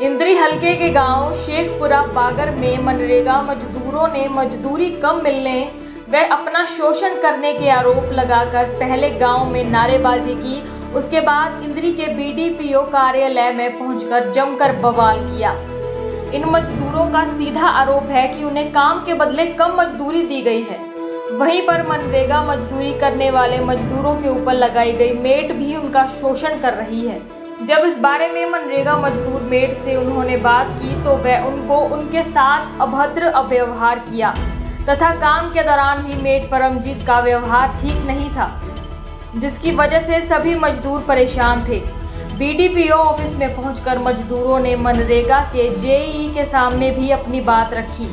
इंद्री हलके के गांव शेखपुरा बागर में मनरेगा मजदूरों ने मजदूरी कम मिलने व अपना शोषण करने के आरोप लगाकर पहले गांव में नारेबाजी की। उसके बाद इंद्री के बीडीपीओ कार्यालय में पहुंचकर जमकर बवाल किया। इन मजदूरों का सीधा आरोप है कि उन्हें काम के बदले कम मजदूरी दी गई है। वहीं पर मनरेगा मजदूरी करने वाले मजदूरों के ऊपर लगाई गई मेट भी उनका शोषण कर रही है। जब इस बारे में मनरेगा मजदूर मेट से उन्होंने बात की तो वह उनको उनके साथ अभद्र अव्यवहार किया तथा काम के दौरान भी मेट परमजीत का व्यवहार ठीक नहीं था, जिसकी वजह से सभी मजदूर परेशान थे। बीडीपीओ ऑफिस में पहुंचकर मजदूरों ने मनरेगा के जेई के सामने भी अपनी बात रखी।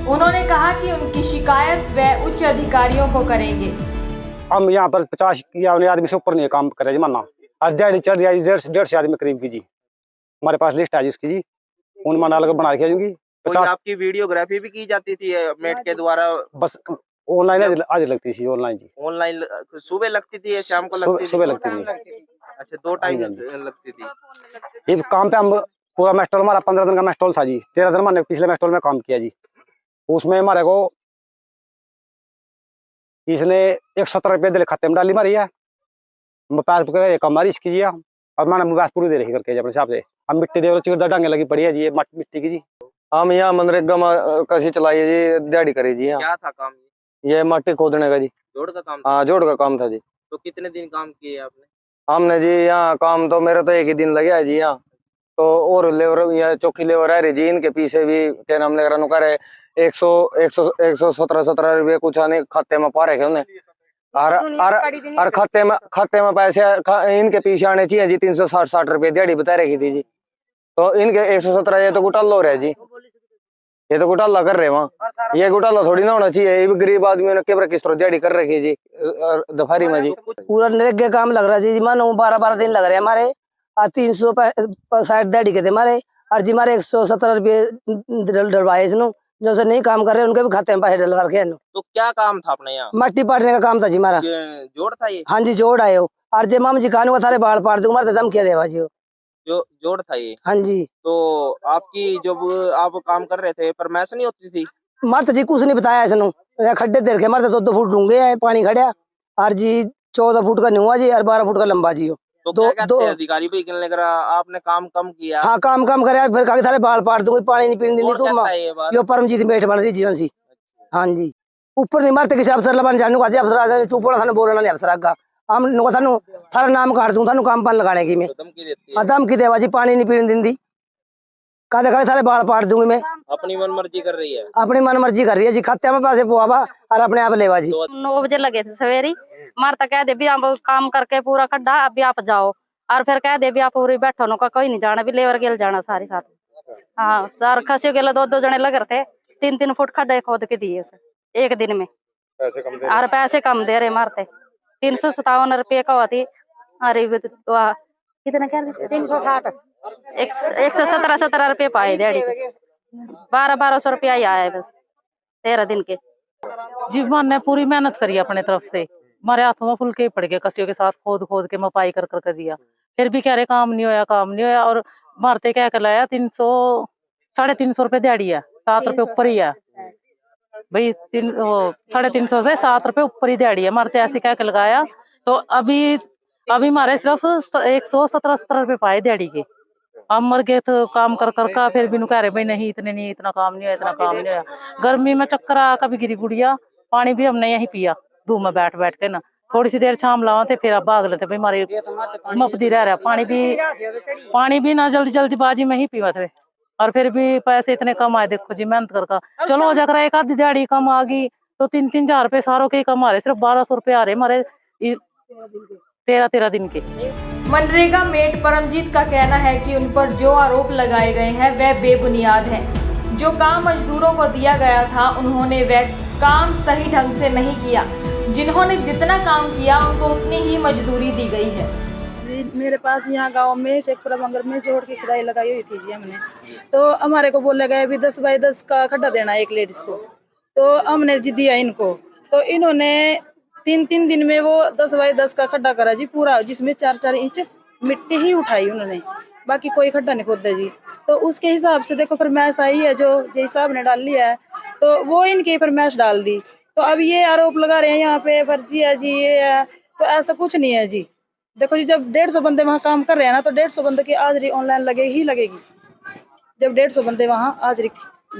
उन्होंने कहा कि उनकी शिकायत वे उच्च अधिकारियों को करेंगे। हम यहाँ पर 50 आदमी से ऊपर नहीं काम कर रहे जी, मानना और दिहाड़ी चढ़ जाए 150 आदमी करीब की जी। हमारे पास लिस्ट है जी उसकी जी, उन माना अलग बना रखी है। 50 आपकी वीडियोग्राफी भी की जाती थी मेट के द्वारा? बस ऑनलाइन आज लगती थी, ऑनलाइन जी। ऑनलाइन सुबह लगती थी या शाम को लगती थी? सुबह लगती थी। अच्छा, 2 टाइम लगती थी। ये काम पे हम पूरा मेस्टोल हमारा 15 दिन का मेस्टोल था जी। 13 दिन मैंने पिछले मेस्टोल में काम किया जी। उसमें हमारे को इसने 170 रुपये दिले खाते में डाली मारी है। हमारी इसकी जी, और मैंने मुबास पूरी दे रही करके अपने हिसाब से। हम मिट्टी दे चिड़दा डांगे लगी पड़ी है जी, मिट्टी की जी। हम यहाँ मनरेगा में कैसी चलाई है जी, दिहाड़ी करी जी। क्या था काम? ये मट्टी खोदने का जी। जोड़ का काम था? हाँ, जोड़ का काम था जी। तो कितने दिन काम किए आपने? हमने जी यहाँ काम तो मेरा तो एक ही दिन लगे है जी यहाँ तो। और लेबर यहाँ चौकी लेबर है जी, इनके पीछे भी क्या नाम लेकर नुका रहे 117 रुपये कुछ आने खाते में पा रखे उन्हें। और खाते में पैसे इनके पीछे आने चाहिए जी। 360 रुपये दिहाड़ी बता रखी थी जी। तो इनके 117 ये तो घोटाला हो रहा है जी, ये तो घोटाला कर रहे हैं वहाँ। ये घोटाला थोड़ी ना होना चाहिए। ये भी गरीब आदमियों ने केवल किस तरह दिहाड़ी कर रखी है जी दोपहरी में जी। पूरा नरेगा काम लग रहा है जी। मानो 12-12 दिन लग रहे हैं हमारे। 360 दिहाड़ी के थे हमारे, और जी हमारे 117 रुपये डलवाए इसनु। जो से नहीं काम कर रहे उनके भी खाते में पैसे डल करके। तो क्या काम था अपने यहाँ? मट्टी पाटने का काम था जी हमारा। जोड़ था ये? हाँ जी, जोड़ आये हो। और जे माम जी कानू सारे बाल पाट दूंगा, मारे दम किया देवा जी। जो जोड़ था ये? हाँ जी। तो आपकी जब आप काम कर रहे थे परमिशन नहीं होती थी? मर्द जी कुछ नहीं बताया इसनु। खड्डे दे रखे मर्द 2 फुट डूंगे है, पानी खड़ा। और जी 14 फुट का नुआ जी और 12 फुट का लंबा जी। तो क्या कहते हैं अधिकारी भी लेकर आपने काम कम किया? हाँ, काम कम करे फिर कहा सारे बाल पाट दूंगी, पानी नहीं पीने देनी तू। यो परमजीत मेट बन रही जीवन सी। हाँ जी, ऊपर नहीं मारते किसी अफसर लबान जानू कहते अफसर चुप पड़ा थाने बोलना नहीं अफसर आगा। हम नुका थानू थारा नाम काट दूं थानू काम पान लगाने की मैं। धमकी देवा जी, पानी नहीं पीने देंदी। कहा सारे बाल पाट दूंगी मैं। अपनी मन मर्जी कर रही है? अपनी मन मर्जी कर रही है जी। खाते में पैसे पुआवा और अपने आप लेवा जी। 9 बजे लगे थे सवेरे। मारता कह दे भी आप काम करके पूरा खड्डा अभी आप जाओ, और फिर कह दे भी आप पूरी बैठो नो का कोई नहीं जाना भी लेबर गेल जाना सारी साथ। हाँ सर, खसियों के 2-2 जने लग रहे थे। 3-3 फुट खड्डे खोद के दिए उसे एक दिन में। और पैसे कम दे रहे मारते। 357 रुपये का हुआ थी। अरे कितने क्या 360 117 रुपये पाए दिहाड़ी के। 1200 रुपया ही आया बस 13 दिन के। जीवन ने पूरी मेहनत करी अपने तरफ से। हमारे हाथों में फुलके पड़ गए, कसियों के साथ खोद के मपाई कर दिया। फिर भी कह रहे काम नहीं होया। और मारते क्या कर लाया 300-350 रुपये दिहाड़ी है। 7 रुपये ऊपर ही है भाई। 350 से 7 रुपये ऊपर ही दिहाड़ी है। मारते ऐसे क्या लगाया। तो अभी हमारे सिर्फ 117 रुपये पाए दिहाड़ी के। हम मर गए तो काम कर का फिर भी कह रहे भाई नहीं इतने नहीं, इतना काम नहीं होया। गर्मी में चक्कर आ कभी गिरी गुड़िया। पानी भी हमने यही पिया धूप में बैठ के ना। थोड़ी सी देर शाम लावा थे फिर अब भाग लेते भाई हमारे मपदी रह रहा। पानी भी ना जल्दीबाजी में ही पीवा थे। और फिर भी पैसे इतने कम आए। देखो जी मेहनत कर चलो हो जाकर एक आधी दिहाड़ी कम आ गई तो 3-3 हजार रुपये सारों के कम आ रहे। सिर्फ 1200 रुपये आ रहे हमारे 13 दिन के। मनरेगा मेट परमजीत का कहना है कि उन पर जो आरोप लगाए गए हैं वह बेबुनियाद है। जो काम मजदूरों को दिया गया था उन्होंने वह काम सही ढंग से नहीं किया। जिन्होंने जितना काम किया उनको उतनी ही मजदूरी दी गई है। मेरे पास यहाँ गांव में शेखपुरा बंगर में जोड़ की खुदाई लगाई हुई थी जी हमने। तो हमारे को बोला गया भी 10 बाई 10 का खड्डा देना है एक लेडीज को। तो हमने जी दिया इनको। तो इन्होंने 3-3 दिन में वो 10 बाई 10 का खड्डा करा जी पूरा, जिसमें 4-4 इंच मिट्टी ही उठाई उन्होंने, बाकी कोई खड्डा नहीं खोदा जी। तो उसके हिसाब से देखो फरमाइश आई है, जो जय साहब ने डाली है तो वो इनकी फरमाइश डाल दी। तो अब ये आरोप लगा रहे हैं यहाँ पे फर्जी है जी, ये है, तो ऐसा कुछ नहीं है जी। देखो जी, जब 150 बंदे वहाँ काम कर रहे हैं ना, तो 150 बंदे की हाजिरी ऑनलाइन लगेगी। जब 150 बंदे वहाँ हाजिरी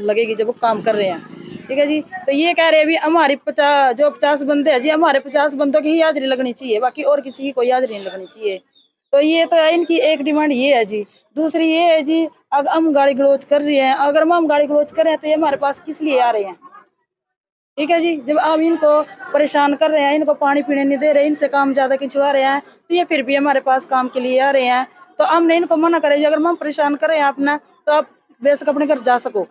लगेगी जब वो काम कर रहे हैं, ठीक है जी। तो ये कह रहे हैं भी हमारी 50 बंदे हैं जी, हमारे 50 बंदों की ही हाजिरी लगनी चाहिए, बाकी और किसी की कोई हाजिरी नहीं लगनी चाहिए। तो ये तो इनकी एक डिमांड ये है जी। दूसरी ये है जी, अगर हम गाड़ी गलौज कर रहे हैं, अगर हम गाड़ी गलौज कर रहे हैं तो ये हमारे पास किस लिए आ रहे हैं, ठीक है जी। जब आप इनको परेशान कर रहे हैं, इनको पानी पीने नहीं दे रहे, इनसे काम ज्यादा खिंचवा रहे हैं, तो ये फिर भी हमारे पास काम के लिए आ रहे हैं। तो हमने इनको मना करे, अगर हम परेशान कर रहे हैं अपना, तो आप बेशक अपने घर जा सको।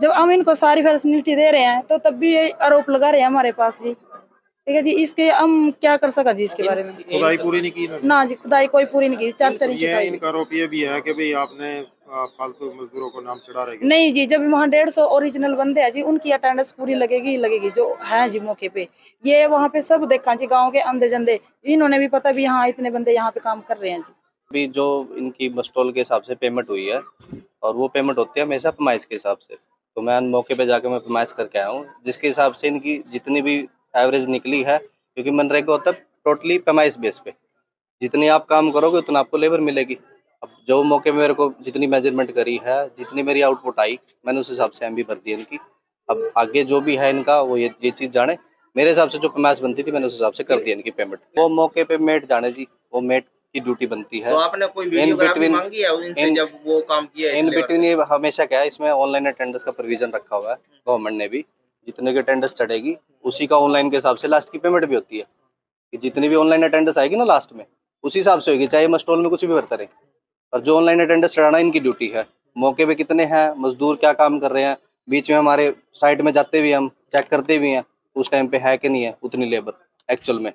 जब हम इनको सारी फैसिलिटी दे रहे हैं तो तब भी ये आरोप लगा रहे हैं हमारे पास जी, ठीक है जी। इसके हम क्या कर सका जी इसके बारे में? खुदाई पूरी नहीं की इन्होंने? ना जी, खुदाई कोई पूरी नहीं की। 4 इंच ये खुदाई। इनका आरोप ये भी है कि भाई आपने फालतू मजदूरों को नाम चढ़ा रहे हैं। नहीं जी, जब वहाँ 150 ओरिजिनल बंदे हैं जी, उनकी अटेंडेंस पूरी लगेगी जो है जी मौके पे। ये वहाँ पे सब देखा जी, गांव के अंधे जंदे, इन्होंने भी पता भी हाँ इतने बंदे यहाँ पे काम कर रहे हैं जी। अभी जो इनकी मस्टोल के हिसाब से पेमेंट हुई है, और वो पेमेंट होती है हमेशा पैमाइश के हिसाब से। तो मैं मौके पे जाकर मैं पैमाइश करके आया हूँ, जिसके हिसाब से इनकी जितनी भी एवरेज निकली है, क्योंकि मनरेगा होता है टोटली पैमाइश बेस पे, जितनी आप काम करोगे उतना आपको लेबर मिलेगी। अब जो मौके में मेरे को जितनी मेजरमेंट करी है, जितनी मेरी आउटपुट आई, मैंने उस हिसाब से एमबी भर दी इनकी। अब आगे जो भी है इनका वो ये चीज़ जाने। मेरे हिसाब से जो पैमाइश बनती थी मैंने उस हिसाब से कर दी इनकी पेमेंट। वो मौके पे मेट जाने जी, वो मेट की ड्यूटी बनती है। तो आपने कोई वीडियोग्राफी मांगी है उनसे जब वो काम किया है? इन बिटवीन ये हमेशा क्या है, इसमें ऑनलाइन अटेंडेंस का प्रोविजन रखा हुआ है गवर्नमेंट ने भी। जितने की अटेंडेंस चढ़ेगी उसी का ऑनलाइन के हिसाब से लास्ट की पेमेंट भी होती है, कि जितनी भी ऑनलाइन अटेंडेंस आएगी ना लास्ट में, उसी हिसाब से होगी, चाहे मस्टोल में कुछ भी भरता रहे। और जो ऑनलाइन अटेंडेंस चढ़ाना इनकी ड्यूटी है। मौके पे कितने हैं मजदूर, क्या काम कर रहे हैं, बीच में हमारे साइट में जाते भी हम चेक करते भी हैं उस टाइम पे है कि नहीं है उतनी लेबर एक्चुअल में।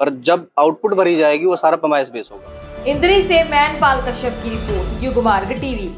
पर जब आउटपुट भरी जाएगी वो सारा पैमाइश बेस होगा। इंद्री से मैनपाल कश्यप की रिपोर्ट, युगमार्ग टीवी।